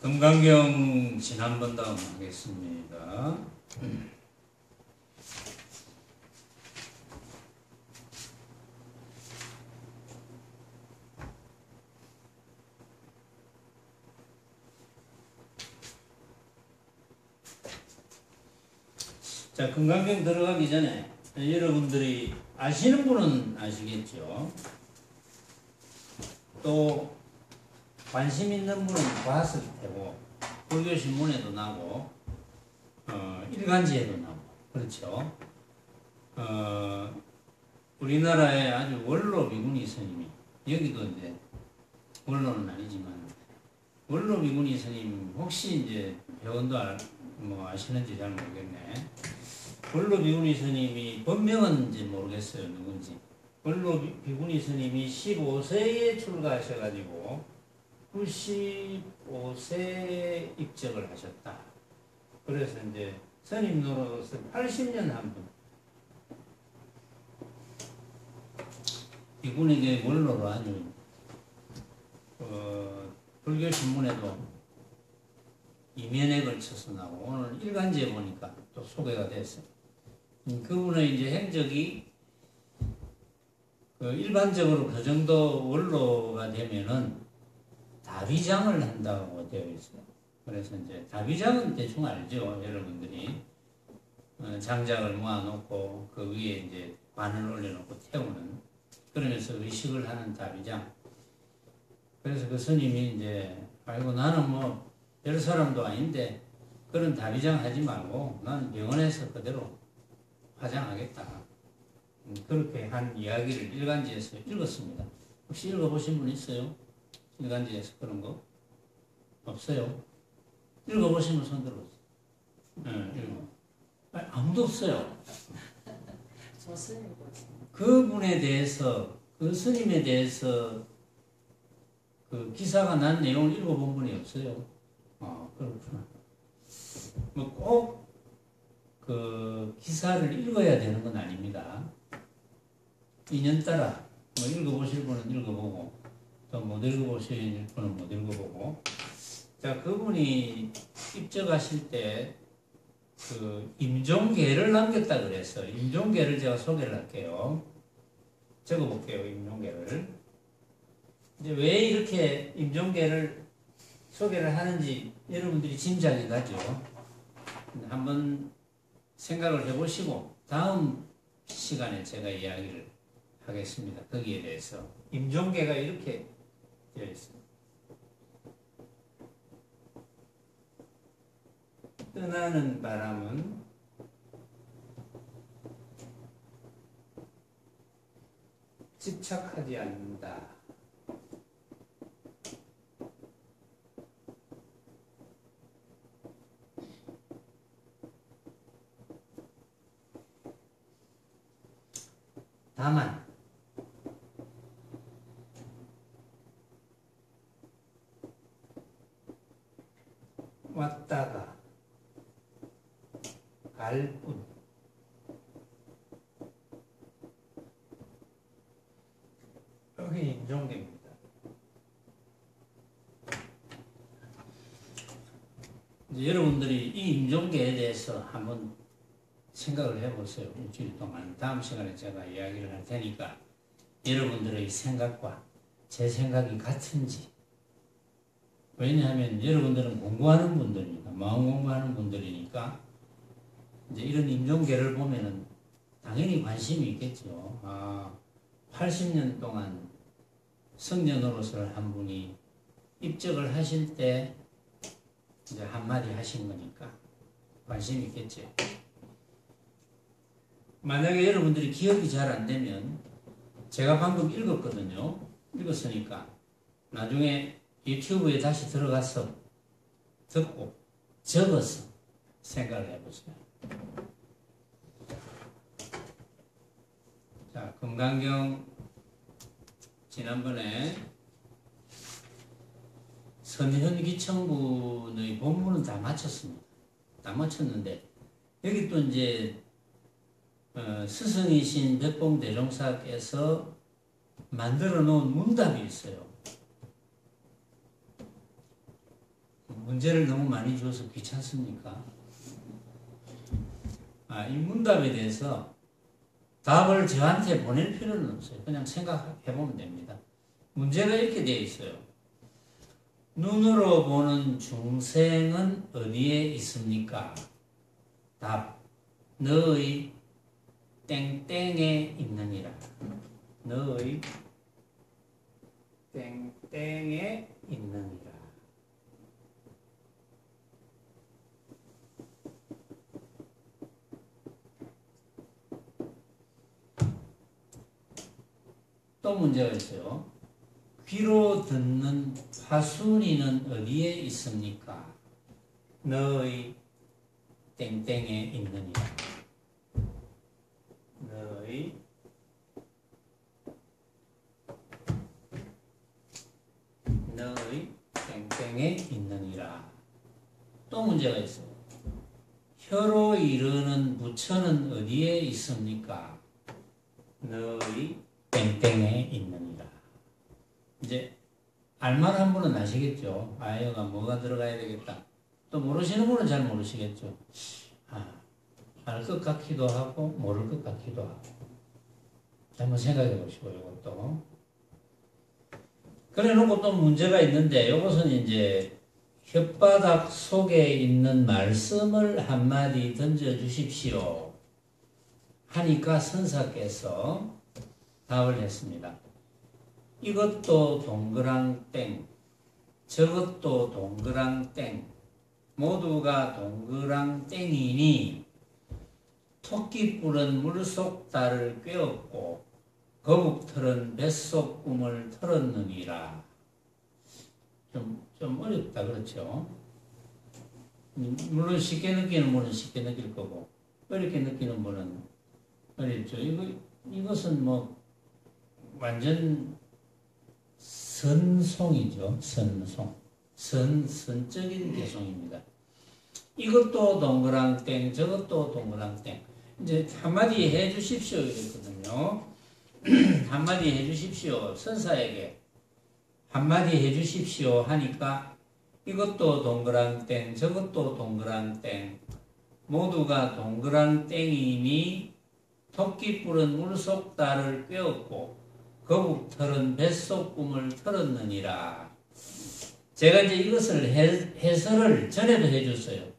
금강경 지난번 다음 하겠습니다. 자, 금강경 들어가기 전에 여러분들이 아시는 분은 아시겠죠? 또 관심 있는 분은 봤을 테고 불교신문에도 나고 일간지에도 나고 그렇죠. 우리나라의 아주 원로 비구니 스님이 여기도 이제 원로는 아니지만 원로 비구니 스님 혹시 이제 회원도 아시는지 잘 모르겠네. 원로 비구니 스님이 본명은 이제 모르겠어요 누군지. 원로 비구니 스님이 15세에 출가하셔가지고 95세 입적을 하셨다. 그래서 이제 스님 노릇을 80년 한 분. 비구니계 원로로 아주 불교 신문에도 이면에 걸쳐서 나오고 오늘 일간지에 보니까 또 소개가 됐어요. 그분의 이제 행적이 일반적으로 그 정도 원로가 되면은 다비장을 한다고 되어 있어요. 그래서 이제 다비장은 대충 알죠, 여러분들이. 장작을 모아놓고 그 위에 이제 관을 올려놓고 태우는, 그러면서 의식을 하는 다비장. 그래서 그 스님이 이제 아이고 나는 뭐 별 사람도 아닌데 그런 다비장 하지 말고 나는 병원에서 그대로 화장하겠다. 그렇게 한 이야기를 일간지에서 읽었습니다. 혹시 읽어보신 분 있어요? 일간지에서 그런 거? 없어요? 읽어보시면 손 들어보세요. 읽어. 아무도 없어요. 저 스님 그분에 대해서, 그 스님에 대해서 그 기사가 난 내용을 읽어본 분이 없어요. 그렇구나. 뭐 꼭 그 기사를 읽어야 되는 건 아닙니다. 인연따라 뭐 읽어보실 분은 읽어보고 또 못 읽어보실 분은 못 읽어보고. 자, 그분이 입적하실 때 그 임종계를 남겼다 그래서 임종계를 제가 소개를 할게요. 적어볼게요. 임종계를. 이제 왜 이렇게 임종계를 소개를 하는지 여러분들이 짐작이 가죠. 한번 생각을 해보시고 다음 시간에 제가 이야기를 하겠습니다. 거기에 대해서. 임종계가 이렇게 되어 있습니다. 떠나는 바람은 집착하지 않는다. 다만 왔다가 갈 뿐. 여기 임종계입니다. 이제 여러분들이 이 임종계에 대해서 한번 생각을 해보세요. 일주일 동안. 다음 시간에 제가 이야기를 할 테니까 여러분들의 생각과 제 생각이 같은지. 왜냐하면 여러분들은 공부하는 분들이니까, 마음 공부하는 분들이니까 이제 이런 임종계를 보면은 당연히 관심이 있겠죠. 80년 동안 성녀 노릇을 한 분이 입적을 하실 때 이제 한마디 하신 거니까 관심이 있겠죠. 만약에 여러분들이 기억이 잘 안 되면 제가 방금 읽었거든요. 읽었으니까 나중에 유튜브에 다시 들어가서 듣고 적어서 생각을 해보세요. 자, 금강경 지난번에 선현기청분의 본문은 다 마쳤습니다. 다 마쳤는데 여기 또 이제 스승이신 백봉대종사께서 만들어 놓은 문답이 있어요. 문제를 너무 많이 줘서 귀찮습니까? 이 문답에 대해서 답을 저한테 보낼 필요는 없어요. 그냥 생각해보면 됩니다. 문제가 이렇게 되어 있어요. 눈으로 보는 중생은 어디에 있습니까? 답. 너의 땡땡에 있느니라. 너의 땡땡에 있느니라. 또 문제가 있어요. 귀로 듣는 파순이는 어디에 있습니까? 너의 땡땡에 있느니라. 너의 땡땡에 있느니라. 또 문제가 있어요. 혀로 이르는 부처는 어디에 있습니까? 너의 땡땡에 있느니라. 이제 알만한 분은 아시겠죠? 여가 뭐가 들어가야 되겠다. 또 모르시는 분은 잘 모르시겠죠? 알 것 같기도 하고 모를 것 같기도 하고. 한번 생각해 보시고 이것도. 그래 놓고 또 문제가 있는데 이것은 이제 혓바닥 속에 있는 말씀을 한마디 던져 주십시오 하니까 선사께서 답을 했습니다. 이것도 동그랑땡, 저것도 동그랑땡, 모두가 동그랑땡이니 토끼뿔은 물속 달을 꿰었고 거북털은 뱃속 꿈을 털었느니라. 좀 어렵다 그렇죠? 물론 쉽게 느끼는 분은 쉽게 느낄 거고 어렵게 느끼는 분은 어렵죠. 이것은 뭐 완전 선송이죠. 선송. 선적인 개송입니다. 이것도 동그랑땡, 저것도 동그랑땡. 이제 한마디 해 주십시오 이랬거든요. 한마디 해 주십시오. 선사에게 한마디 해 주십시오 하니까 이것도 동그랑땡, 저것도 동그랑땡, 모두가 동그랑땡이니 토끼뿔은 물속 달을 꿰었고 거북털은 뱃속 꿈을 털었느니라. 제가 이제 이것을 해설을 전에도 해줬어요.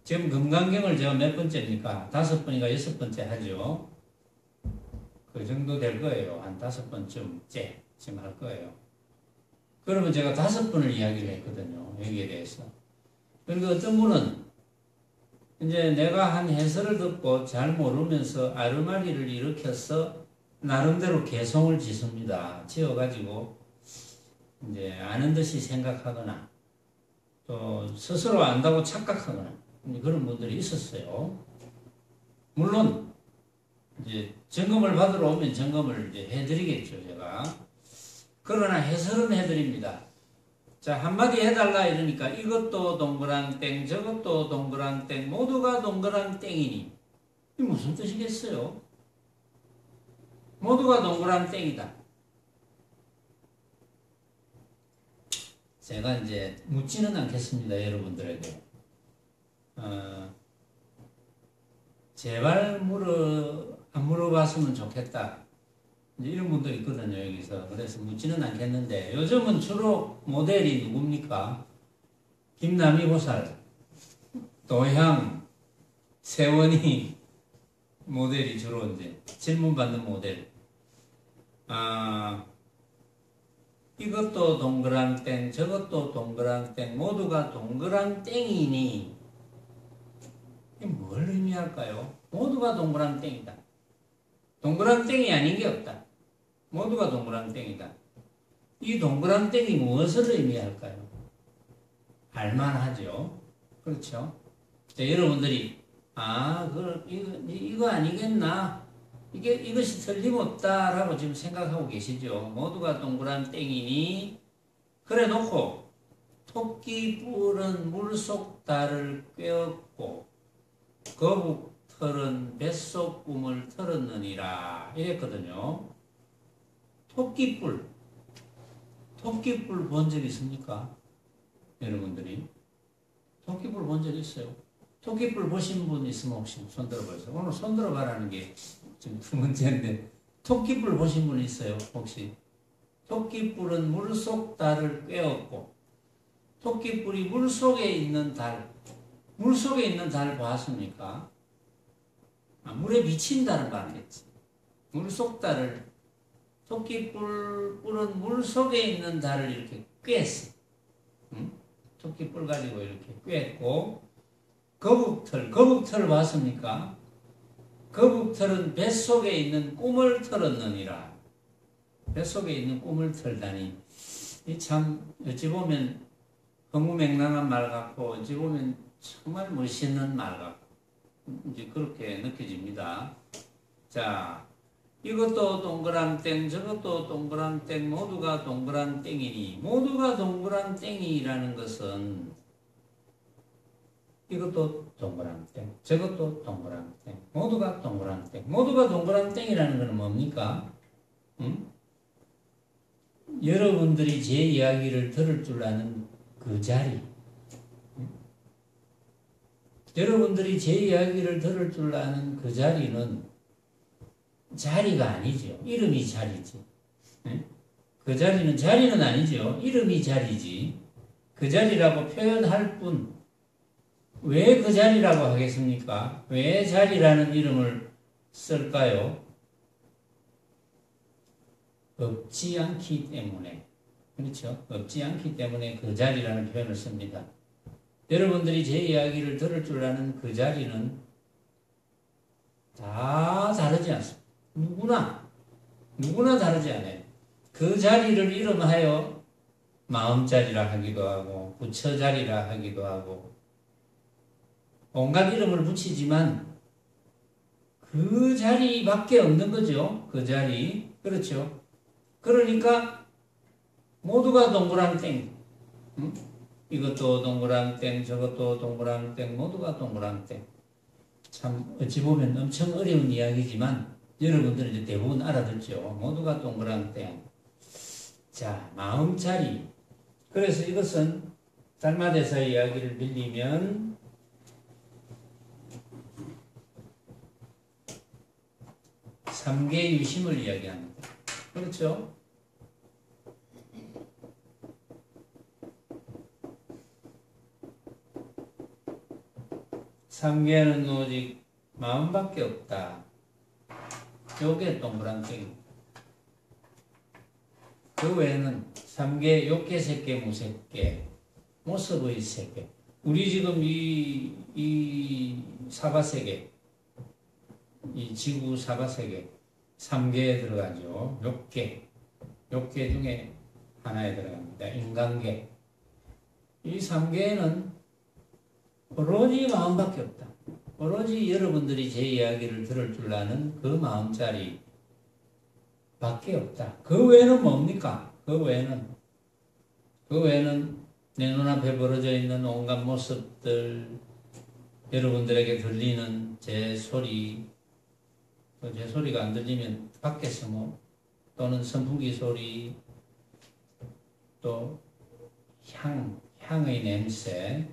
지금 금강경을 제가 몇 번째입니까? 5번인가 6번째 하죠. 그 정도 될 거예요. 한 5번쯤째 지금 할 거예요. 그러면 제가 5번을 이야기를 했거든요. 여기에 대해서. 그러니까 어떤 분은 이제 내가 한 해설을 듣고 잘 모르면서 아르마리를 일으켜서 나름대로 개성을 짓습니다. 지어가지고 이제 아는 듯이 생각하거나 또 스스로 안다고 착각하거나 그런 분들이 있었어요. 물론 이제 점검을 받으러 오면 점검을 이제 해드리겠죠, 제가. 그러나 해설은 해드립니다. 자, 한마디 해달라 이러니까 이것도 동그랑땡, 저것도 동그랑땡, 모두가 동그랑땡이니 이게 무슨 뜻이겠어요? 모두가 동그랑땡이다. 제가 이제 묻지는 않겠습니다, 여러분들에게. 제발 안 물어봤으면 좋겠다. 이제 이런 분들이 있거든요, 여기서. 그래서 묻지는 않겠는데, 요즘은 주로 모델이 누굽니까? 김남희 보살, 도향, 세원이 모델이 주로 이제 질문받는 모델. 이것도 동그랑땡, 저것도 동그랑땡, 모두가 동그랑땡이니, 이게 뭘 의미할까요? 모두가 동그랑땡이다. 동그랑땡이 아닌 게 없다. 모두가 동그랑땡이다. 이 동그랑땡이 무엇을 의미할까요? 알만하죠. 그렇죠? 자, 여러분들이 이거 아니겠나? 이것이 틀림없다라고 지금 생각하고 계시죠. 모두가 동그랑땡이니 그래 놓고 토끼뿔은 물속 달을 꿰었고 거북털은 뱃속 꿈을 털었느니라 이랬거든요. 토끼뿔 본 적 있습니까? 여러분들이 토끼뿔 본 적 있어요? 토끼뿔 보신 분 있으면 혹시 손 들어보세요. 오늘 손 들어봐라는 게 지금 두 번째인데 토끼뿔 보신 분 있어요? 혹시? 토끼뿔은 물속 달을 꿰었고 토끼뿔이 물속에 있는 달, 물속에 있는 달 봤습니까? 물에 비친 달을 봤겠지. 물속 달을, 토끼뿔은 물속에 있는 달을 이렇게 꿰었어. 응? 토끼뿔 가지고 이렇게 꿰었고, 거북털을 봤습니까? 거북털은 뱃속에 있는 꿈을 털었느니라. 뱃속에 있는 꿈을 털다니. 이 참, 어찌 보면 허무맹랑한 말 같고, 어찌 보면 정말 멋있는 말 같고, 이제 그렇게 느껴집니다. 자, 이것도 동그란 땡, 저것도 동그란 땡, 모두가 동그란 땡이니, 모두가 동그란 땡이라는 것은 이것도 동그란 땡, 저것도 동그란 땡, 모두가 동그란 땡, 모두가 동그란 땡이라는 것은 뭡니까? 응? 여러분들이 제 이야기를 들을 줄 아는 그 자리, 여러분들이 제 이야기를 들을 줄 아는 그 자리는 자리가 아니죠. 이름이 자리지. 그 자리는 아니죠. 이름이 자리지. 그 자리라고 표현할 뿐. 왜 그 자리라고 하겠습니까? 왜 자리라는 이름을 쓸까요? 없지 않기 때문에. 그렇죠? 없지 않기 때문에 그 자리라는 표현을 씁니다. 여러분들이 제 이야기를 들을 줄 아는 그 자리는 다 다르지 않습니다. 누구나 다르지 않아요. 그 자리를 이름하여 마음자리라 하기도 하고 부처자리라 하기도 하고 온갖 이름을 붙이지만 그 자리밖에 없는 거죠. 그 자리. 그렇죠. 그러니까 모두가 동그란 땡. 응? 이것도 동그란 땡, 저것도 동그란 땡, 모두가 동그란 땡. 참 어찌 보면 엄청 어려운 이야기지만 여러분들은 이제 대부분 알아듣죠. 모두가 동그란 땡. 자, 마음자리. 그래서 이것은 달마대사의 이야기를 빌리면 삼계유심을 이야기합니다. 그렇죠? 삼계는 오직 마음밖에 없다. 요게 동그란 땡입니다. 그 외에는 삼계, 욕계, 색계, 무색계, 모습의 세계. 우리 지금 이 사바세계, 이 지구 사바세계, 삼계에 들어가죠. 욕계 중에 하나에 들어갑니다. 인간계. 이 삼계에는 오로지 마음밖에 없다. 오로지 여러분들이 제 이야기를 들을 줄 아는 그 마음자리 밖에 없다. 그 외에는 뭡니까? 그 외에는 내 눈앞에 벌어져 있는 온갖 모습들, 여러분들에게 들리는 제 소리, 제 소리가 안 들리면 밖에서 또는 선풍기 소리, 또 향의 냄새,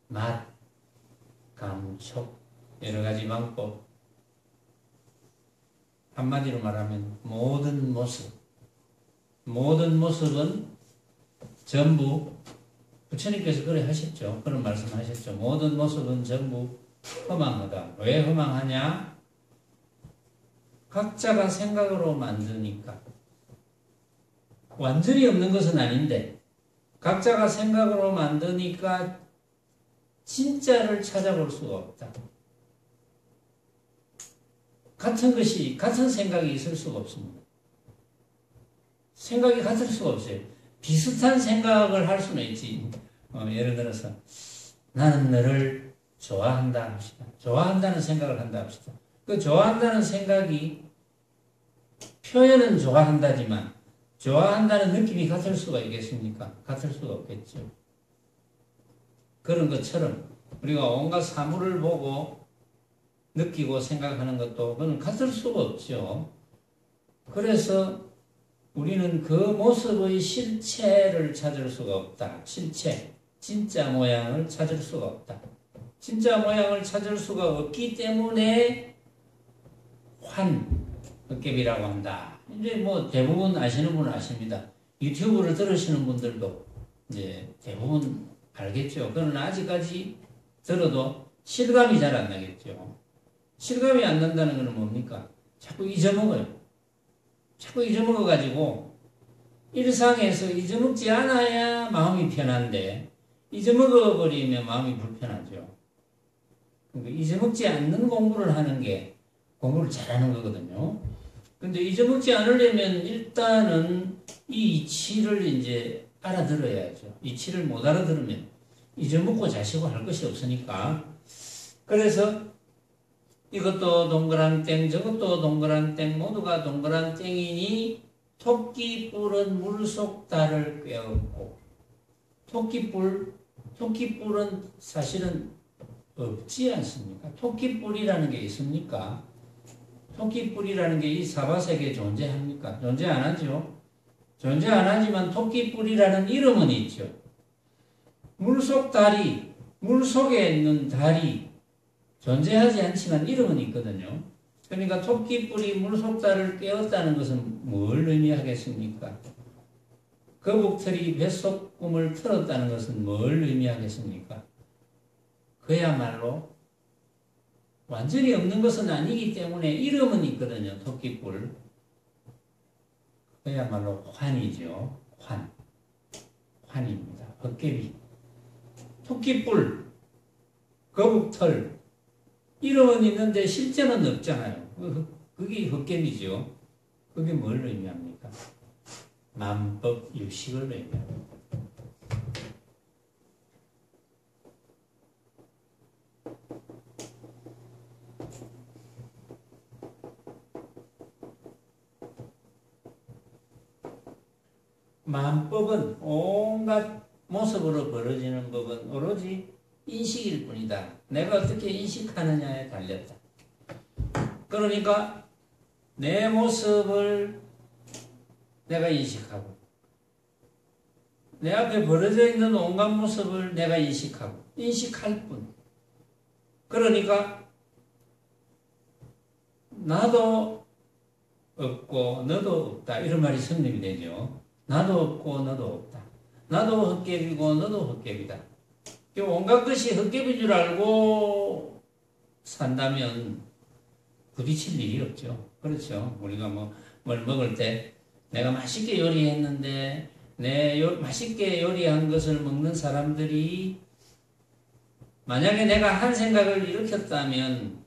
맛, 감촉, 여러 가지 방법. 한마디로 말하면 모든 모습은 전부 부처님께서 그래 하셨죠. 그런 말씀하셨죠. 모든 모습은 전부 허망하다. 왜 허망하냐? 각자가 생각으로 만드니까. 완전히 없는 것은 아닌데 각자가 생각으로 만드니까 진짜를 찾아볼 수가 없다. 같은 생각이 있을 수가 없습니다. 생각이 같을 수가 없어요. 비슷한 생각을 할 수는 있지. 예를 들어서 나는 너를 좋아한다 합시다. 좋아한다는 생각을 한다 합시다. 그 좋아한다는 생각이 표현은 좋아한다지만 좋아한다는 느낌이 같을 수가 있겠습니까? 같을 수가 없겠죠. 그런 것처럼 우리가 온갖 사물을 보고 느끼고 생각하는 것도 그건 같을 수가 없죠. 그래서 우리는 그 모습의 실체를 찾을 수가 없다. 실체, 진짜 모양을 찾을 수가 없다. 진짜 모양을 찾을 수가 없기 때문에 헛개비라고 한다. 이제 뭐 대부분 아시는 분은 아십니다. 유튜브를 들으시는 분들도 이제 대부분 알겠죠. 그러나 아직까지 들어도 실감이 잘 안 나겠죠. 실감이 안 난다는 것은 뭡니까? 자꾸 잊어먹어요. 자꾸 잊어먹어가지고 일상에서 잊어먹지 않아야 마음이 편한데 잊어먹어버리면 마음이 불편하죠. 그러니까 잊어먹지 않는 공부를 하는 게 공부를 잘하는 거거든요. 근데 잊어먹지 않으려면 일단은 이 이치를 이제 알아들어야죠. 이치를 못 알아들으면 잊어먹고 자시고 할 것이 없으니까. 그래서 이것도 동그란 땡, 저것도 동그란 땡, 모두가 동그란 땡이니 토끼 뿔은 물속 달을 꿰었고, 토끼 뿔은 사실은 없지 않습니까? 토끼 뿔이라는 게 있습니까? 토끼 뿔이라는 게 이 사바세계에 존재합니까? 존재 안 하죠. 존재 안 하지만 토끼 뿔이라는 이름은 있죠. 물속 달이, 물속에 있는 달이 존재하지 않지만 이름은 있거든요. 그러니까 토끼뿔이 물속달을 깨웠다는 것은 뭘 의미하겠습니까? 거북털이 뱃속 꿈을 틀었다는 것은 뭘 의미하겠습니까? 그야말로 완전히 없는 것은 아니기 때문에 이름은 있거든요. 토끼뿔. 그야말로 환이죠. 환입니다. 헛개비. 토끼뿔, 거북털, 이름은 있는데 실제는 없잖아요. 그게 헛개비죠. 그게 뭘 의미합니까? 만법 유식을 의미합니다. 만법은 온갖 모습으로 벌어지는 법은 오로지 인식일 뿐이다. 내가 어떻게 인식하느냐에 달렸다. 그러니까 내 모습을 내가 인식하고 내 앞에 벌어져 있는 온갖 모습을 내가 인식하고 인식할 뿐. 그러니까 나도 없고 너도 없다. 이런 말이 성립이 되죠. 나도 없고 너도 없다. 나도 헛개비고 너도 헛개비다. 온갖 것이 헛개비인 줄 알고 산다면 부딪힐 일이 없죠. 그렇죠. 우리가 뭘 먹을 때 내가 맛있게 요리했는데 맛있게 요리한 것을 먹는 사람들이 만약에 내가 한 생각을 일으켰다면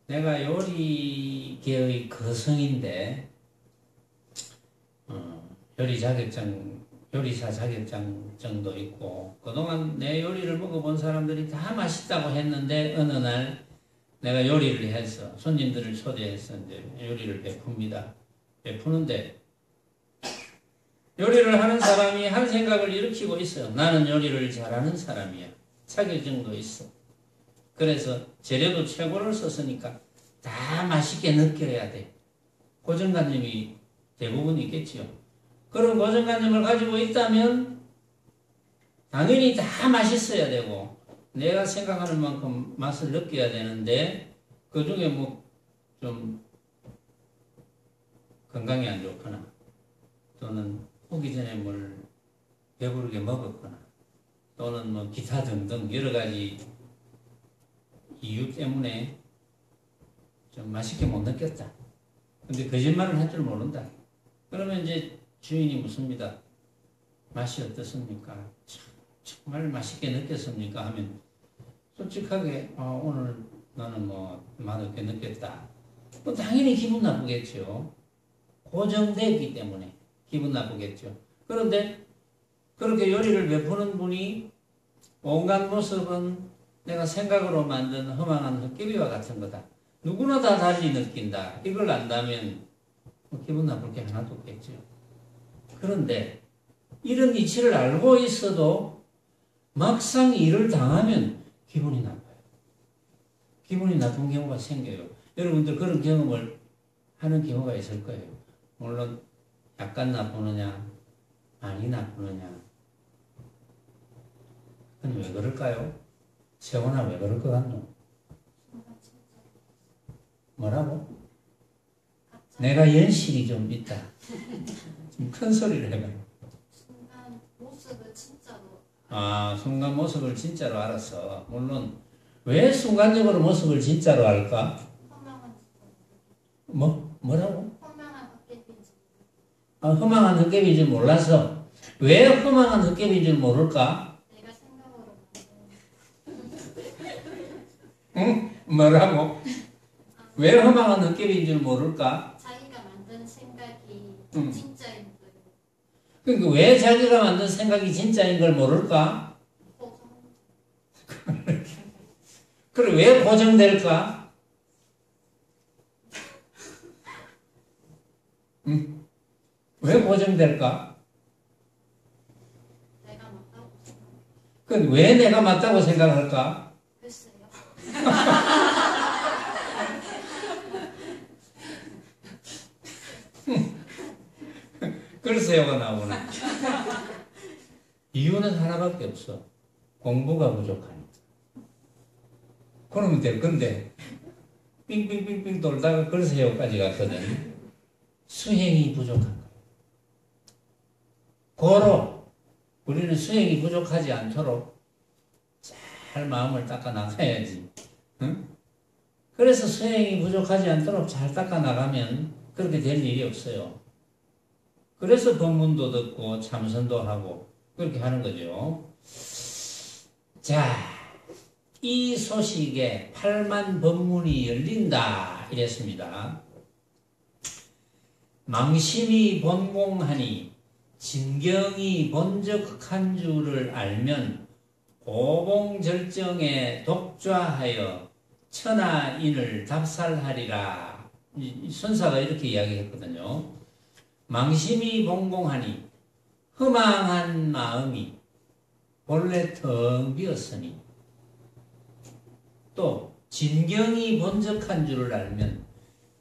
내가 요리계의 거성인데 요리사 자격증 정도 있고 그동안 내 요리를 먹어본 사람들이 다 맛있다고 했는데 어느 날 내가 요리를 해서 손님들을 초대해서 이제 요리를 베푸는데 요리를 하는 사람이 한 생각을 일으키고 있어요. 나는 요리를 잘하는 사람이야. 자격증도 있어. 그래서 재료도 최고를 썼으니까 다 맛있게 느껴야 돼. 고정관념이 대부분 있겠지요. 그런 고정관념을 가지고 있다면 당연히 다 맛있어야 되고 내가 생각하는 만큼 맛을 느껴야 되는데 그 중에 좀 건강이 안 좋거나 또는 오기 전에 뭘 배부르게 먹었거나 또는 기타 등등 여러 가지 이유 때문에 좀 맛있게 못 느꼈다. 근데 거짓말을 할 줄 모른다. 그러면 이제 주인이 묻습니다. 맛이 어떻습니까? 정말 맛있게 느꼈습니까? 하면 솔직하게 오늘 나는 맛없게 느꼈다. 당연히 기분 나쁘겠죠. 고정되기 때문에 기분 나쁘겠죠. 그런데 그렇게 요리를 베푸는 분이 온갖 모습은 내가 생각으로 만든 허망한 헛개비와 같은 거다. 누구나 다 달리 느낀다. 이걸 안다면 기분 나쁠 게 하나도 없겠죠. 그런데 이런 이치를 알고 있어도 막상 일을 당하면 기분이 나빠요. 기분이 나쁜 경우가 생겨요. 여러분들 그런 경험을 하는 경우가 있을 거예요. 물론 약간 나쁘느냐, 많이 나쁘느냐. 그건 왜 그럴까요? 세훈아, 왜 그럴 것 같노? 뭐라고? 내가 연식이 좀 있다. 좀 큰 소리를 해봐. 순간 모습을 진짜로 순간 모습을 진짜로 알았어. 물론 왜 순간적으로 모습을 진짜로 알까? 허망한 뭐라고? 허망한 헛개비인지 허망한 헛개비인 줄 몰라서. 왜 허망한 헛개비인 줄 모를까? 내가 생각으로 응? 뭐라고? 왜 허망한 헛개비인 줄 모를까? 자기가 만든 생각이 응. 진짜인 걸 그러니까 왜 자기가 만든 생각이 진짜인 걸 모를까? 그래, 왜 고정될까? 응? 왜 고정될까? 내가 맞다고 생각. 그럼 왜 내가 맞다고 생각할까? 글쎄요. 글쎄요가 나오네. 이유는 하나밖에 없어. 공부가 부족하니까. 그러면 될 건데 빙빙빙빙 돌다가 글쎄요까지 갔거든. 수행이 부족한 거야. 고로 우리는 수행이 부족하지 않도록 잘 마음을 닦아 나가야지. 응? 그래서 수행이 부족하지 않도록 잘 닦아 나가면 그렇게 될 일이 없어요. 그래서 법문도 듣고 참선도 하고 그렇게 하는 거죠. 자, 이 소식에 8만 법문이 열린다 이랬습니다. 망심이 본공하니 진경이 본적한 줄을 알면 고봉절정에 독좌하여 천하인을 답살하리라. 이 선사가 이렇게 이야기했거든요. 망심이 본공하니 허망한 마음이 본래 텅 비었으니 또 진경이 본적한 줄을 알면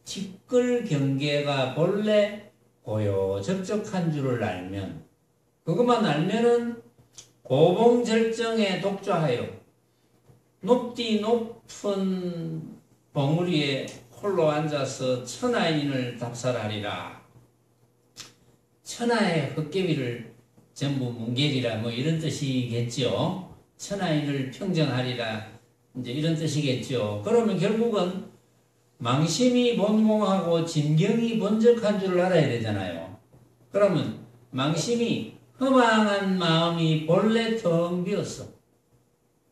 티끌 경계가 본래 고요적적한 줄을 알면 그것만 알면은 고봉절정에 독좌하여 높디 높은 봉우리에 홀로 앉아서 천하인을 답살하리라. 천하의 헛개비를 전부 뭉개리라 뭐 이런 뜻이겠죠. 천하인을 평정하리라 이제 이런 뜻이겠죠. 그러면 결국은 망심이 본공하고 진경이 본적한 줄을 알아야 되잖아요. 그러면 망심이 허망한 마음이 본래 텅 비었어.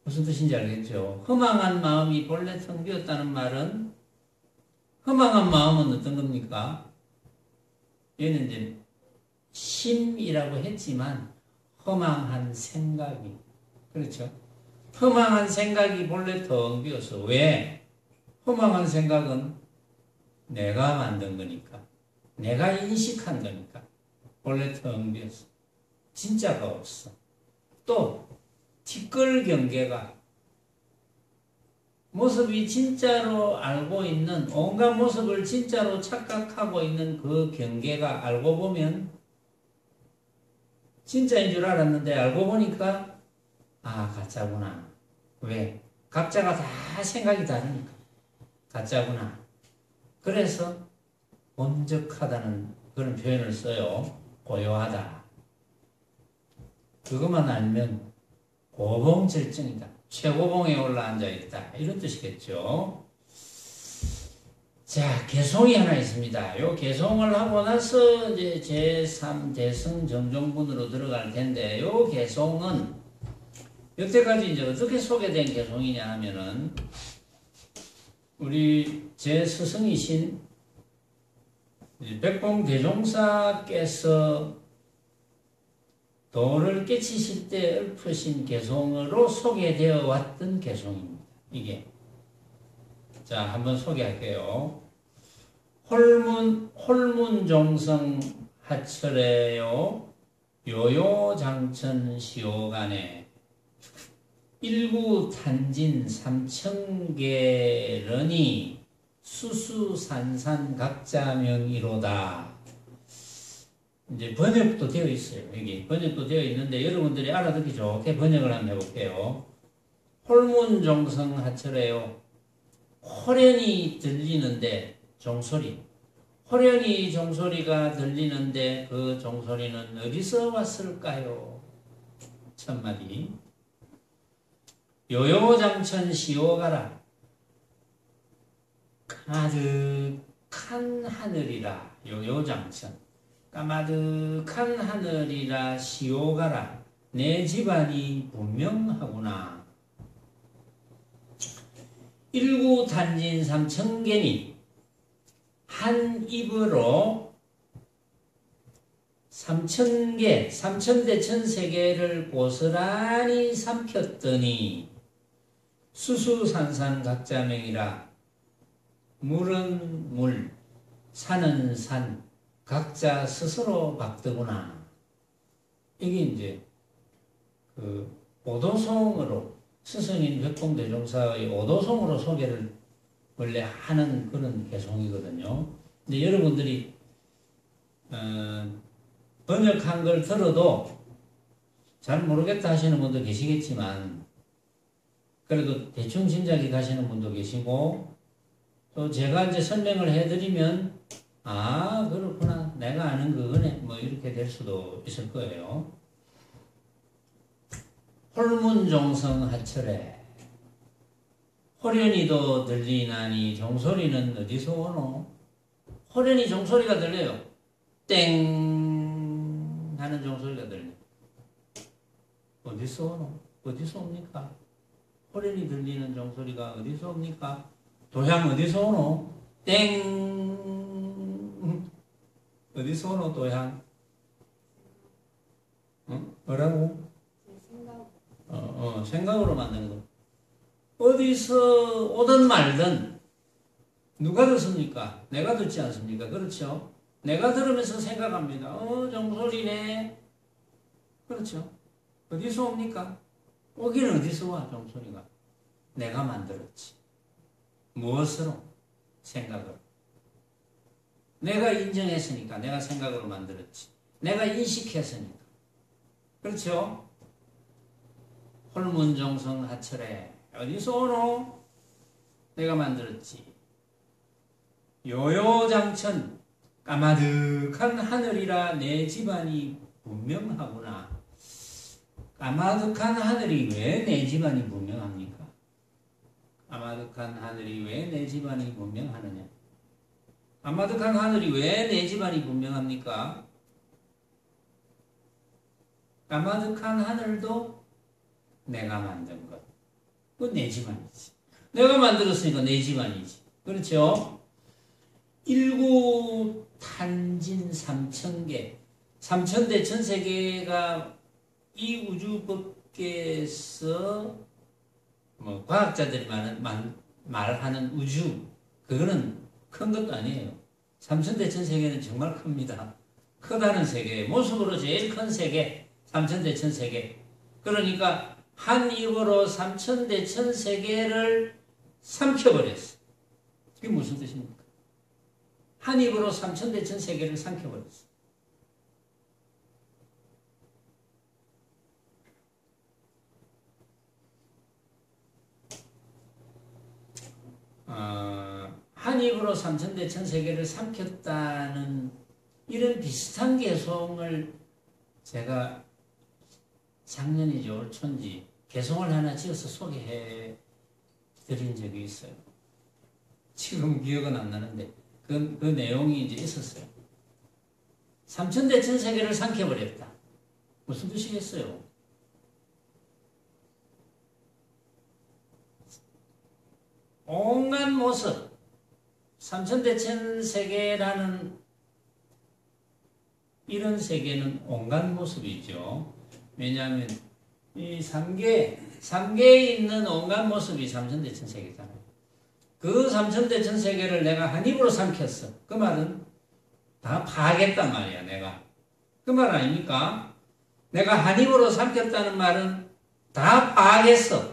무슨 뜻인지 알겠죠? 허망한 마음이 본래 텅 비었다는 말은 허망한 마음은 어떤 겁니까? 얘는 이제 심이라고 했지만 허망한 생각이 그렇죠? 허망한 생각이 본래 텅 비었어. 왜? 허망한 생각은 내가 만든 거니까 내가 인식한 거니까 본래 텅 비었어. 진짜가 없어. 또 티끌 경계가 모습이 진짜로 알고 있는 온갖 모습을 진짜로 착각하고 있는 그 경계가 알고 보면 진짜인 줄 알았는데 알고 보니까 가짜구나. 왜? 각자가 다 생각이 다르니까 가짜구나. 그래서 본적하다는 그런 표현을 써요. 고요하다. 그것만 알면 고봉절정이다. 최고봉에 올라앉아 있다. 이런 뜻이겠죠. 자, 개송이 하나 있습니다. 요 개송을 하고 나서 이제 제3 대승 정종분으로 들어갈 텐데, 요 개송은 여태까지 이제 어떻게 소개된 개송이냐 하면은, 우리 제 스승이신 백공대종사께서 도를 깨치실 때 읊으신 개송으로 소개되어 왔던 개송입니다. 이게. 자, 한번 소개할게요. 홀문종성 하철에요 요요장천 시오간에 일구탄진 삼천계런이 수수산산 각자명이로다. 이제 번역도 되어 있어요. 여기 번역도 되어 있는데 여러분들이 알아듣기 좋게 번역을 한번 해볼게요. 홀문종성하철에요. 호련히 들리는데 종소리. 호련히 종소리가 들리는데 그 종소리는 어디서 왔을까요? 첫마디. 요요장천 시오가라. 가득한 하늘이라. 요요장천. 까마득한 하늘이라 시오가라. 내 집안이 분명하구나. 일구단진 삼천개니 한 입으로 삼천대 천세계를 고스란히 삼켰더니 수수산산 각자명이라. 물은 물, 산은 산, 각자 스스로 박드구나. 이게 이제 그 오도송으로 스승인 백봉대종사의 오도송으로 소개를 원래 하는 그런 개송이거든요. 근데 여러분들이 번역한 걸 들어도 잘 모르겠다 하시는 분도 계시겠지만 그래도 대충 짐작이 가시는 분도 계시고 또 제가 이제 설명을 해드리면 아 그렇구나 내가 아는 그거네 뭐 이렇게 될 수도 있을 거예요. 홀문종성하철에 호련히도 들리나니 종소리는 어디서 오노? 호련히 종소리가 들려요. 땡 하는 종소리가 들려. 어디서 오노? 어디서 옵니까? 호련히 들리는 종소리가 어디서 옵니까? 도향 어디서 오노? 땡 어디서 오노 도향? 뭐라고? 생각으로 만든 거. 어디서 오든 말든 누가 듣습니까? 내가 듣지 않습니까? 그렇죠? 내가 들으면서 생각합니다. 종소리네. 그렇죠? 어디서 옵니까? 오기는 어디서 와, 종소리가? 내가 만들었지. 무엇으로? 생각으로. 내가 인정했으니까 내가 생각으로 만들었지. 내가 인식했으니까. 그렇죠? 홀문종성 하철에 어디서 오노? 내가 만들었지. 요요장천 까마득한 하늘이라 내 집안이 분명하구나. 까마득한 하늘이 왜 내 집안이 분명합니까? 까마득한 하늘이 왜 내 집안이 분명하느냐? 까마득한 하늘이 왜 내 집안이 분명합니까? 까마득한 하늘도 내가 만든 것. 그건 내 집안이지. 내가 만들었으니까 내 집안이지. 그렇죠? 일구탄진 삼천계. 삼천대 천세계가 이 우주 밖에서 뭐 과학자들이 말하는 우주 그거는 큰 것도 아니에요. 삼천대 천세계는 정말 큽니다. 크다는 세계, 모습으로 제일 큰 세계, 삼천대 천세계. 그러니까 한 입으로 삼천대 천세계를 삼켜버렸어. 그게 무슨 뜻입니까? 한 입으로 삼천대 천세계를 삼켜버렸어. 한 입으로 삼천대 천세계를 삼켰다는 이런 비슷한 개송을 제가 작년이지 올촌지 개송을 하나 지어서 소개해 드린 적이 있어요. 지금 기억은 안 나는데 그 내용이 이제 있었어요. 삼천대 천세계를 삼켜버렸다. 무슨 뜻이겠어요? 온갖 모습, 삼천대 천세계라는 이런 세계는 온갖 모습이죠. 왜냐하면 이 삼계에 있는 온갖 모습이 삼천대 천세계잖아요. 그 삼천대 천세계를 내가 한 입으로 삼켰어. 그 말은 다 파하겠단 말이야, 내가. 그 말 아닙니까? 내가 한 입으로 삼켰다는 말은 다 파하겠어.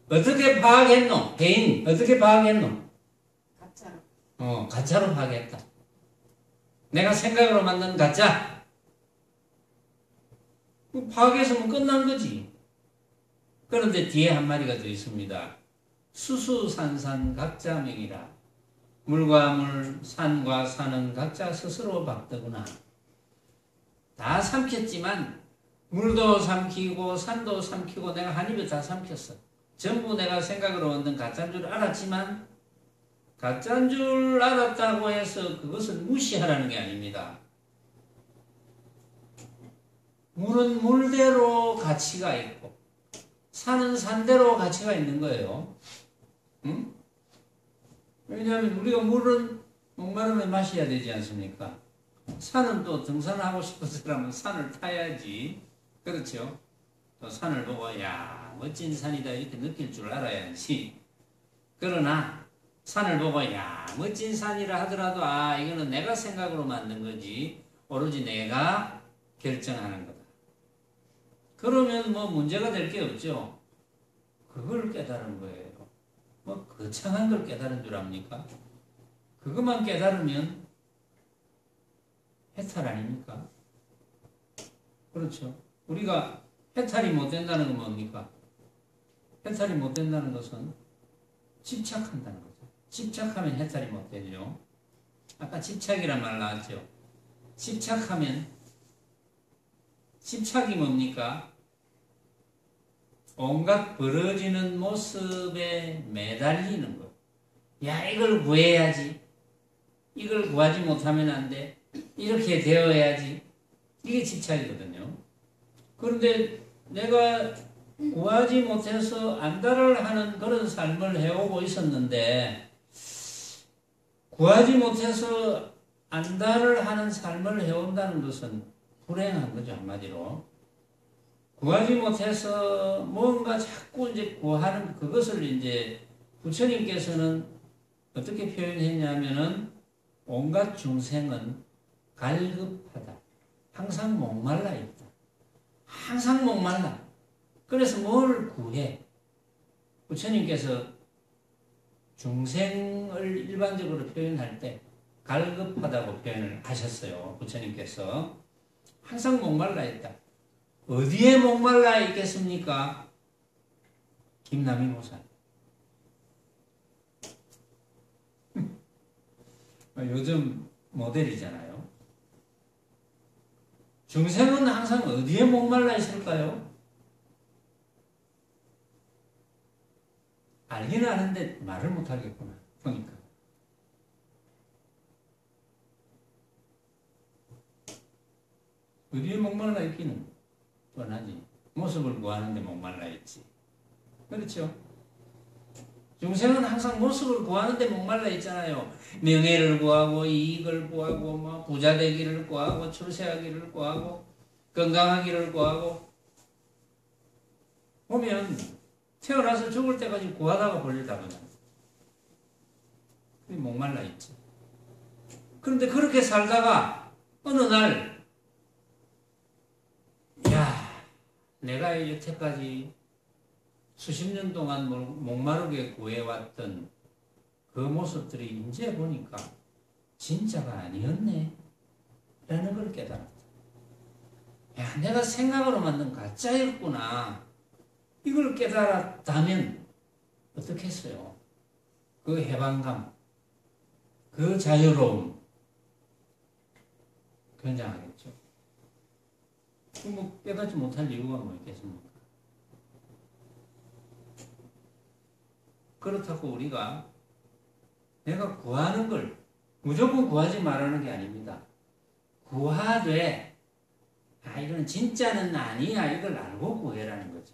어떻게 파악했노? 개인 어떻게 파악했노? 가짜로. 가짜로 파악했다. 내가 생각으로 만든 가짜. 파악했으면 끝난 거지. 그런데 뒤에 한 마디가 더 있습니다. 수수산산 각자 명이라. 물과 물, 산과 산은 각자 스스로 박더구나. 다 삼켰지만 물도 삼키고 산도 삼키고 내가 한 입에 다 삼켰어. 전부 내가 생각으로 만든 가짜인 줄 알았지만 가짜인 줄 알았다고 해서 그것을 무시하라는 게 아닙니다. 물은 물대로 가치가 있고 산은 산대로 가치가 있는 거예요. 응? 왜냐하면 우리가 물은 목마르면 마셔야 되지 않습니까? 산은 또 등산하고 싶은 사람은 산을 타야지. 그렇죠? 또 산을 보고 야 멋진 산이다 이렇게 느낄 줄 알아야지. 그러나 산을 보고 야 멋진 산이라 하더라도 아 이거는 내가 생각으로 만든 거지 오로지 내가 결정하는 거다. 그러면 뭐 문제가 될 게 없죠. 그걸 깨달은 거예요. 뭐 거창한 걸 깨달은 줄 압니까? 그것만 깨달으면 해탈 아닙니까? 그렇죠. 우리가 해탈이 못 된다는 건 뭡니까? 해탈이 못 된다는 것은 집착한다는 거죠. 집착하면 해탈이 못 되죠. 아까 집착이란 말 나왔죠. 집착이 뭡니까? 온갖 벌어지는 모습에 매달리는 것. 야, 이걸 구해야지. 이걸 구하지 못하면 안 돼. 이렇게 되어야지. 이게 집착이거든요. 그런데 내가 구하지 못해서 안달을 하는 그런 삶을 해오고 있었는데, 구하지 못해서 안달을 하는 삶을 해온다는 것은 불행한 거죠, 한마디로. 구하지 못해서 뭔가 자꾸 이제 구하는 그것을 이제 부처님께서는 어떻게 표현했냐면은 온갖 중생은 갈급하다. 항상 목말라 있다. 항상 목말라. 그래서 뭘 구해? 부처님께서 중생을 일반적으로 표현할 때 갈급하다고 표현을 하셨어요. 부처님께서 항상 목말라 있다. 어디에 목말라 있겠습니까? 김남희 모사. 요즘 모델이잖아요. 중생은 항상 어디에 목말라 있을까요? 알기는 아는데 말을 못하겠구나. 보니까. 어디에 목말라 있기는 뻔하지. 모습을 구하는데 목말라 있지. 그렇죠? 중생은 항상 모습을 구하는데 목말라 있잖아요. 명예를 구하고 이익을 구하고 뭐 부자 되기를 구하고 출세하기를 구하고 건강하기를 구하고 보면 태어나서 죽을 때까지 구하다가 볼일다거든. 목말라 있지. 그런데 그렇게 살다가 어느 날 내가 여태까지 수십 년 동안 목마르게 구해왔던 그 모습들이 이제 보니까 진짜가 아니었네 라는 걸 깨달았다. 야, 내가 생각으로 만든 가짜였구나. 이걸 깨달았다면 어떻게 했어요? 그 해방감, 그 자유로움 굉장하겠죠. 뭐 깨닫지 못할 이유가 뭐 있겠습니까? 그렇다고 우리가 내가 구하는 걸 무조건 구하지 말라는 게 아닙니다. 구하되 이건 진짜는 아니야 이걸 알고 구해라는 거지.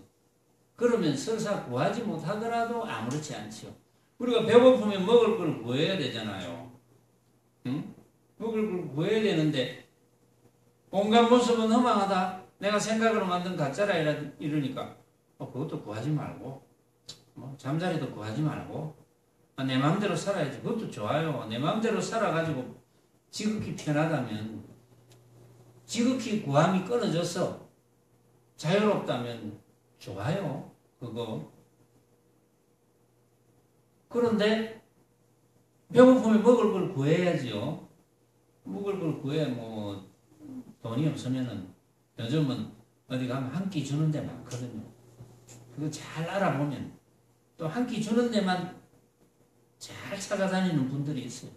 그러면 설사 구하지 못하더라도 아무렇지 않지요. 우리가 배고프면 먹을 걸 구해야 되잖아요. 응? 먹을 걸 구해야 되는데 온갖 모습은 허망하다. 내가 생각으로 만든 가짜라 이러니까 그것도 구하지 말고 잠자리도 구하지 말고 내 마음대로 살아야지. 그것도 좋아요. 내 마음대로 살아가지고 지극히 편하다면 지극히 구함이 끊어져서 자유롭다면 좋아요. 그거. 그런데 배고프면 먹을 걸 구해야지요. 먹을 걸 구해. 뭐 돈이 없으면은 요즘은 어디 가면 한 끼 주는 데 많거든요. 그거 잘 알아보면 또 한 끼 주는 데만 잘 찾아다니는 분들이 있어요.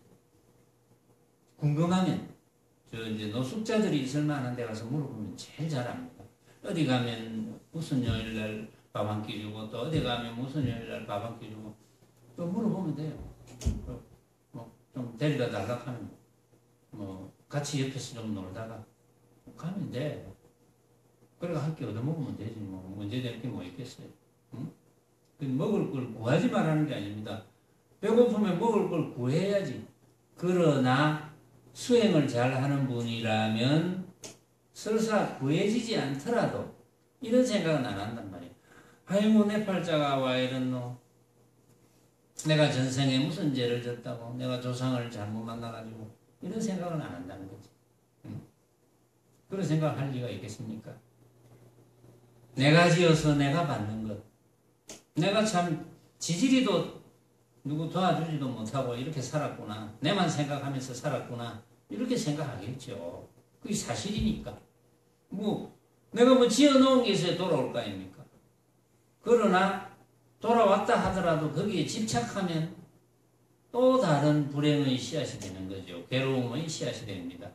궁금하면 저 이제 노숙자들이 있을 만한 데 가서 물어보면 제일 잘 압니다. 어디 가면 무슨 요일날 밥 한 끼 주고 또 어디 가면 무슨 요일날 밥 한 끼 주고 또 물어보면 돼요. 뭐 좀 데려다 달라 하면 뭐 같이 옆에서 좀 놀다가 가면 돼. 그래가 한 끼 얻어먹으면 되지 뭐 문제 될 게 뭐 있겠어요. 응? 먹을 걸 구하지 말라는 게 아닙니다. 배고프면 먹을 걸 구해야지. 그러나 수행을 잘하는 분이라면 설사 구해지지 않더라도 이런 생각은 안 한단 말이에요. 아이고 내 팔자가 와 이랬노. 내가 전생에 무슨 죄를 졌다고 내가 조상을 잘못 만나가지고 이런 생각은 안 한다는 거지. 응? 그런 생각을 할 리가 있겠습니까? 내가 지어서 내가 받는 것. 내가 참 지지리도 누구 도와주지도 못하고 이렇게 살았구나. 내만 생각하면서 살았구나. 이렇게 생각하겠죠. 그게 사실이니까. 뭐 내가 뭐 지어놓은 게 있어야 돌아올 거 아닙니까? 그러나 돌아왔다 하더라도 거기에 집착하면 또 다른 불행의 씨앗이 되는 거죠. 괴로움의 씨앗이 됩니다.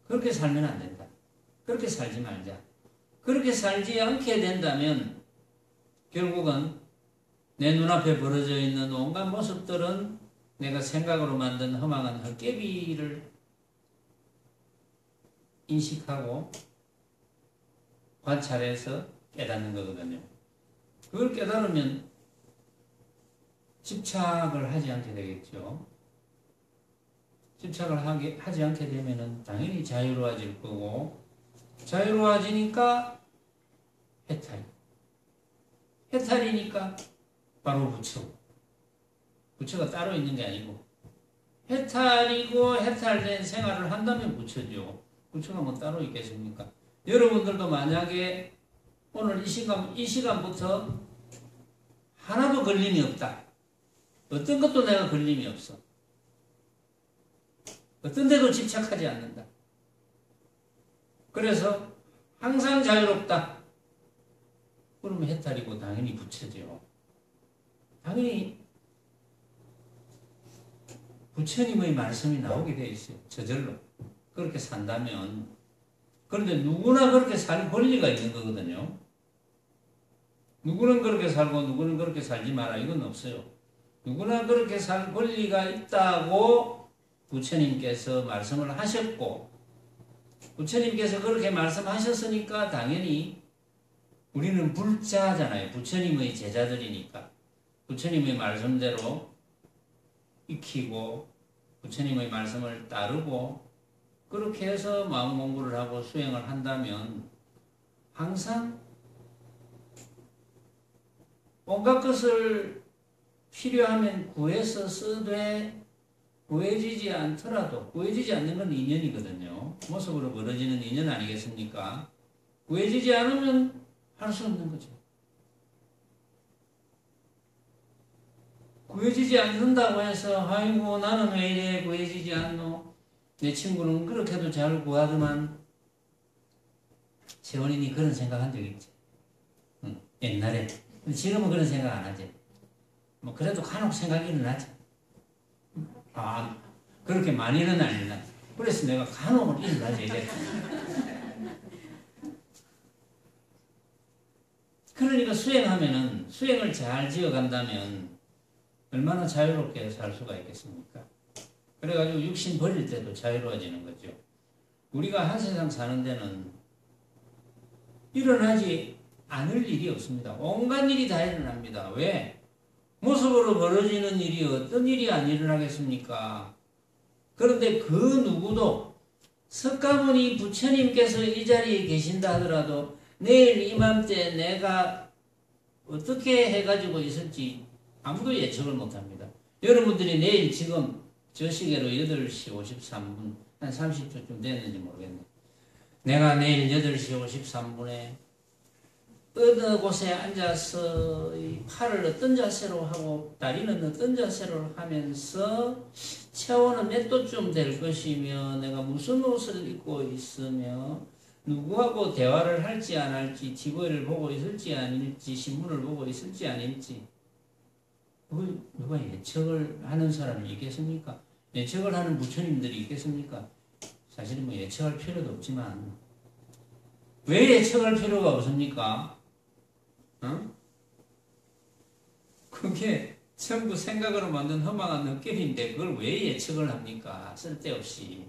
그렇게 살면 안 된다. 그렇게 살지 말자. 그렇게 살지 않게 된다면 결국은 내 눈앞에 벌어져 있는 온갖 모습들은 내가 생각으로 만든 허망한 헛개비를 인식하고 관찰해서 깨닫는 거거든요. 그걸 깨달으면 집착을 하지 않게 되겠죠. 집착을 하지 않게 되면 당연히 자유로워질 거고, 자유로워지니까 해탈이니까 바로 부처가 따로 있는 게 아니고 해탈이고 해탈된 생활을 한다면 부처죠. 부처가 뭐 따로 있겠습니까? 여러분들도 만약에 오늘 이 시간부터 하나도 걸림이 없다. 어떤 것도 내가 걸림이 없어. 어떤 데도 집착하지 않는다. 그래서 항상 자유롭다. 그러면 해탈이고 당연히 부처죠. 당연히 부처님의 말씀이 나오게 돼 있어요. 저절로. 그렇게 산다면. 그런데 누구나 그렇게 살 권리가 있는 거거든요. 누구는 그렇게 살고 누구는 그렇게 살지 마라. 이건 없어요. 누구나 그렇게 살 권리가 있다고 부처님께서 말씀을 하셨고, 부처님께서 그렇게 말씀하셨으니까 당연히 우리는 불자잖아요. 부처님의 제자들이니까. 부처님의 말씀대로 익히고 부처님의 말씀을 따르고 그렇게 해서 마음 공부를 하고 수행을 한다면 항상 온갖 것을 필요하면 구해서 쓰되 구해지지 않더라도, 구해지지 않는 건 인연이거든요. 모습으로 벌어지는 인연 아니겠습니까? 구해지지 않으면 할 수 없는 거죠. 구해지지 않는다고 해서 아이고 나는 왜 이래 구해지지 않노? 내 친구는 그렇게도 잘 구하더만. 세원인이 그런 생각한 적 있지. 옛날에. 근데 지금은 그런 생각 안 하지. 뭐 그래도 간혹 생각이 일어나지. 아, 그렇게 많이는 안 일어나. 그래서 내가 간혹은 일어나지. 그러니까 수행하면은, 수행을 잘 지어간다면 얼마나 자유롭게 살 수가 있겠습니까? 그래가지고 육신 버릴 때도 자유로워지는 거죠. 우리가 한 세상 사는 데는 일어나지 않을 일이 없습니다. 온갖 일이 다 일어납니다. 왜? 모습으로 벌어지는 일이 어떤 일이 안 일어나겠습니까? 그런데 그 누구도 석가모니 부처님께서 이 자리에 계신다 하더라도 내일 이맘때 내가 어떻게 해가지고 있을지 아무도 예측을 못합니다. 여러분들이 내일 지금 저 시계로 8시 53분 한 30초쯤 됐는지 모르겠네. 내가 내일 8시 53분에 어느 곳에 앉아서 이 팔을 어떤 자세로 하고 다리는 어떤 자세로 하면서 체온은 몇 도쯤 될 것이며 내가 무슨 옷을 입고 있으며 누구하고 대화를 할지 안 할지 TV를 보고 있을지 아닐지 신문을 보고 있을지 아닐지 누가 예측을 하는 사람이 있겠습니까? 예측을 하는 부처님들이 있겠습니까? 사실은 뭐 예측할 필요도 없지만 왜 예측할 필요가 없습니까? 그게 전부 생각으로 만든 허망한 헛개비인데 그걸 왜 예측을 합니까? 쓸데없이.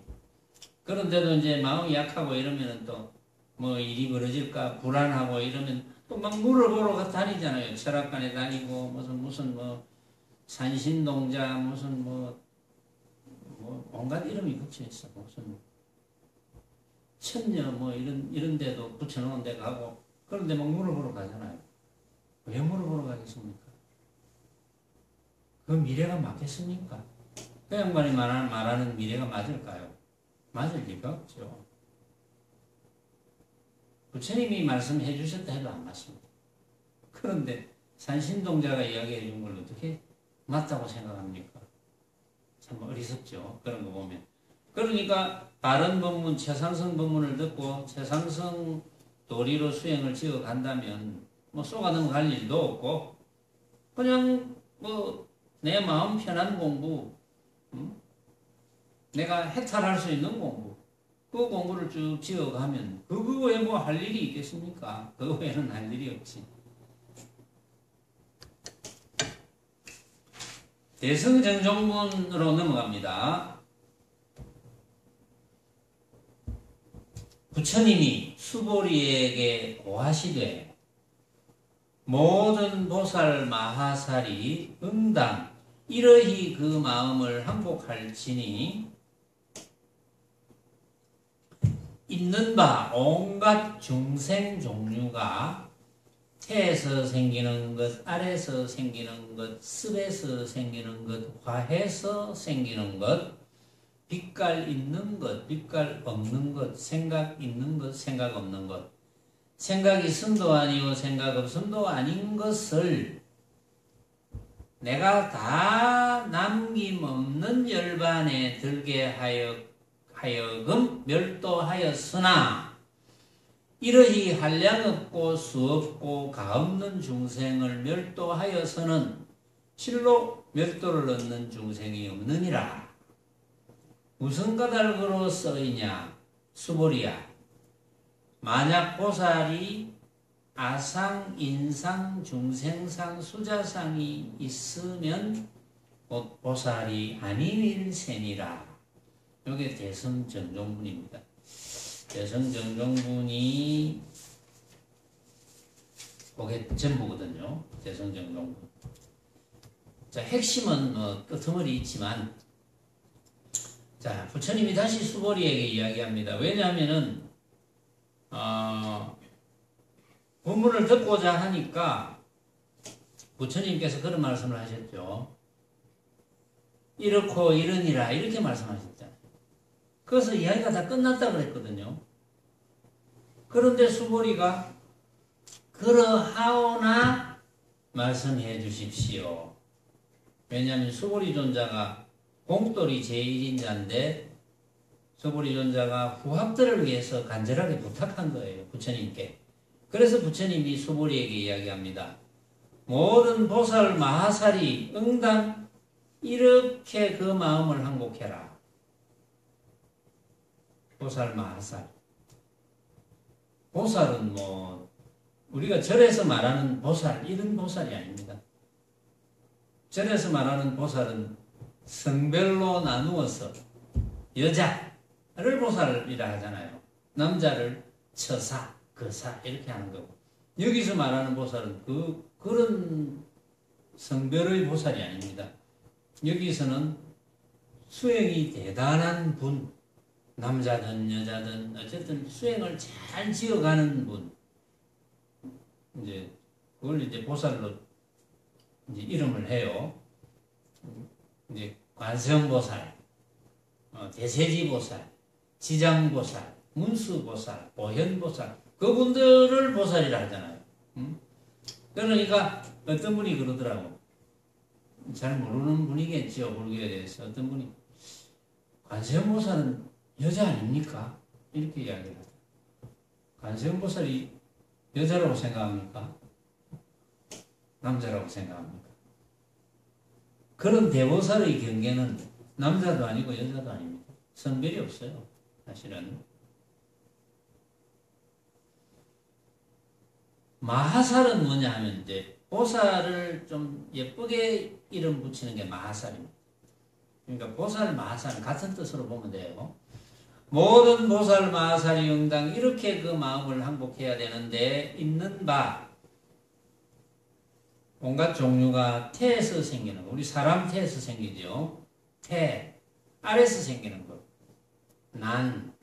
그런데도 이제 마음이 약하고 이러면 또 뭐 일이 벌어질까 불안하고 이러면 또 막 물어보러 다니잖아요. 철학관에 다니고 무슨 뭐 산신동자 무슨 뭐 온갖 이름이 붙여 있어. 무슨 천녀 뭐 이런 데도 붙여놓은 데 가고 그런데 막 물어보러 가잖아요. 왜 물어보러 가겠습니까? 그 미래가 맞겠습니까? 그 양반이 말하는 미래가 맞을까요? 맞을 리가 없죠. 부처님이 말씀해 주셨다 해도 안 맞습니다. 그런데 산신동자가 이야기해 준 걸 어떻게 맞다고 생각합니까? 참 어리석죠. 그런 거 보면. 그러니까 바른 법문, 최상승 법문을 듣고 최상승 도리로 수행을 지어 간다면 뭐 쏘가 넘어갈 일도 없고 그냥 뭐 내 마음 편한 공부, 내가 해탈할 수 있는 공부, 그 공부를 쭉 지어가면 그거 외에 뭐 할 일이 있겠습니까? 그거 외에는 할 일이 없지. 대승정종문으로 넘어갑니다. 부처님이 수보리에게 고하시되 모든 보살 마하살이 응당 이러히 그 마음을 항복할지니 있는 바 온갖 중생 종류가 태에서 생기는 것, 아래에서 생기는 것, 습에서 생기는 것, 화해서 생기는 것, 빛깔 있는 것, 빛깔 없는 것, 생각 있는 것, 생각 없는 것, 생각 있음도 아니고 생각 없음도 아닌 것을 내가 다 남김없는 열반에 들게 하여금 멸도하였으나 이러히 한량 없고 수 없고 가 없는 중생을 멸도하여서는 실로 멸도를 얻는 중생이 없느니라. 무슨 까닭으로 써이냐? 수보리야. 만약 보살이 아상, 인상, 중생상, 수자상이 있으면 곧 보살이 아니일세니라. 이게 대승정종문입니다. 대승정종문이 그게 전부거든요. 대승정종문. 자, 핵심은 뭐 끄트머리 있지만, 자, 부처님이 다시 수보리에게 이야기합니다. 왜냐하면은 본문을 듣고자 하니까 부처님께서 그런 말씀을 하셨죠. 이렇고 이러니라 이렇게 말씀하셨잖아요. 그래서 이야기가 다 끝났다 그랬거든요. 그런데 수보리가 그러하오나 말씀해 주십시오. 왜냐하면 수보리 존자가 공돌이 제1인자인데 수보리 존자가 후학들을 위해서 간절하게 부탁한 거예요. 부처님께. 그래서 부처님이 수보리에게 이야기합니다. 모든 보살 마하살이 응당 이렇게 그 마음을 항복해라. 보살 마하살. 보살은 뭐 우리가 절에서 말하는 보살 이런 보살이 아닙니다. 절에서 말하는 보살은 성별로 나누어서 여자를 보살이라 하잖아요. 남자를 처사, 거사 이렇게 하는 거고 여기서 말하는 보살은 그런 성별의 보살이 아닙니다. 여기서는 수행이 대단한 분, 남자든 여자든 어쨌든 수행을 잘 지어가는 분, 이제 그걸 이제 보살로 이제 이름을 해요. 이제 관세음보살, 대세지보살, 지장보살, 문수보살, 보현보살 그분들을 보살이라 하잖아요. 그러니까 어떤 분이 그러더라고. 잘 모르는 분이겠지요. 불교에 대해서. 어떤 분이 관세음보살은 여자 아닙니까? 이렇게 이야기를 하더라고요. 관세음보살이 여자라고 생각합니까? 남자라고 생각합니까? 그런 대보살의 경계는 남자도 아니고 여자도 아닙니다. 성별이 없어요. 사실은. 마하살은 뭐냐 하면 이제 보살을 좀 예쁘게 이름 붙이는 게 마하살입니다. 그러니까 보살, 마하살은 같은 뜻으로 보면 돼요. 모든 보살, 마하살이 응당 이렇게 그 마음을 항복해야 되는데 있는 바 온갖 종류가 태에서 생기는 거. 우리 사람 태에서 생기죠. 태, 아래에서 생기는 거. 난,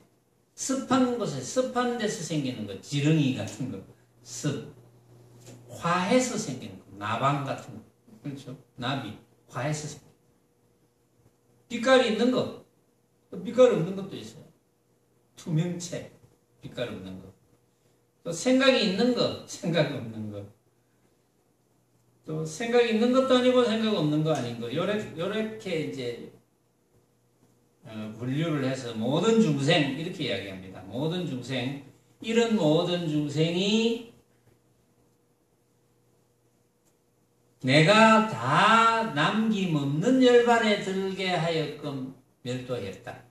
습한 곳에, 습한 데서 생기는 거. 지렁이 같은 거. 습. 화해서 생기는 거. 나방 같은 거. 그렇죠? 나비. 화해서 생기는 거. 빛깔이 있는 거. 빛깔 없는 것도 있어요. 투명체. 빛깔 없는 거. 또 생각이 있는 거. 생각이 없는 거. 또 생각이 있는 것도 아니고 생각 없는 거 아닌 거. 요렇게 이제 분류를 해서 모든 중생 이렇게 이야기합니다. 모든 중생. 이런 모든 중생이 내가 다 남김없는 열반에 들게 하여금 멸도하였다.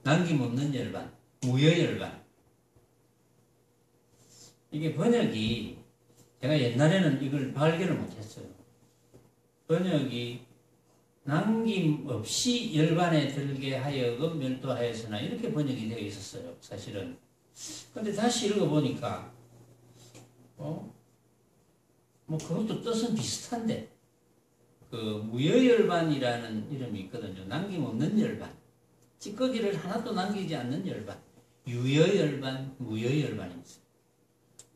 남김없는 열반, 무여열반. 이게 번역이 제가 옛날에는 이걸 발견을 못했어요. 번역이 남김없이 열반에 들게 하여금 멸도하였으나 이렇게 번역이 되어 있었어요. 사실은. 근데 다시 읽어보니까 뭐 그것도 뜻은 비슷한데 그 무여열반이라는 이름이 있거든요. 남김없는 열반. 찌꺼기를 하나도 남기지 않는 열반. 유여열반, 무여열반이 있어요.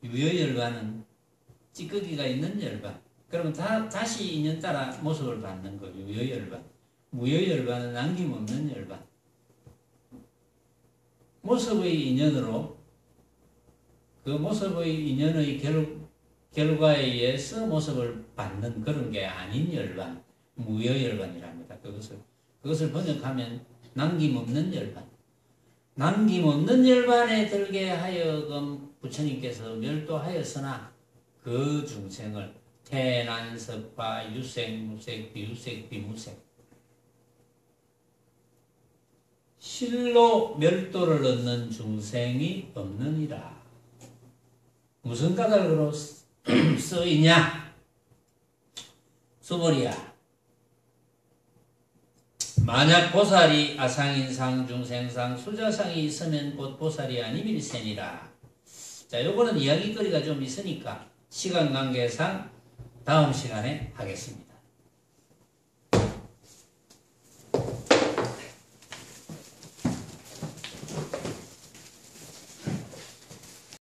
유여열반은 찌꺼기가 있는 열반. 그러면 다시 인연 따라 모습을 받는 거. 유여열반. 무여열반은 남김없는 열반. 모습의 인연으로 그 모습의 인연의 결과에 의해서 모습을 받는 그런 게 아닌 열반, 무여열반이랍니다. 그것을 번역하면 남김없는 열반. 남김없는 열반에 들게 하여금 부처님께서 멸도하였으나 그 중생을 태난섭화 유색, 무색, 비유색, 비무색 실로 멸도를 얻는 중생이 없느니라. 무슨 까닭으로 쓰이냐? 수벌이야. 만약 보살이 아상인상, 중생상, 수자상이 있으면 곧 보살이 아님일세니라. 자, 요거는 이야기거리가 좀 있으니까 시간 관계상 다음 시간에 하겠습니다.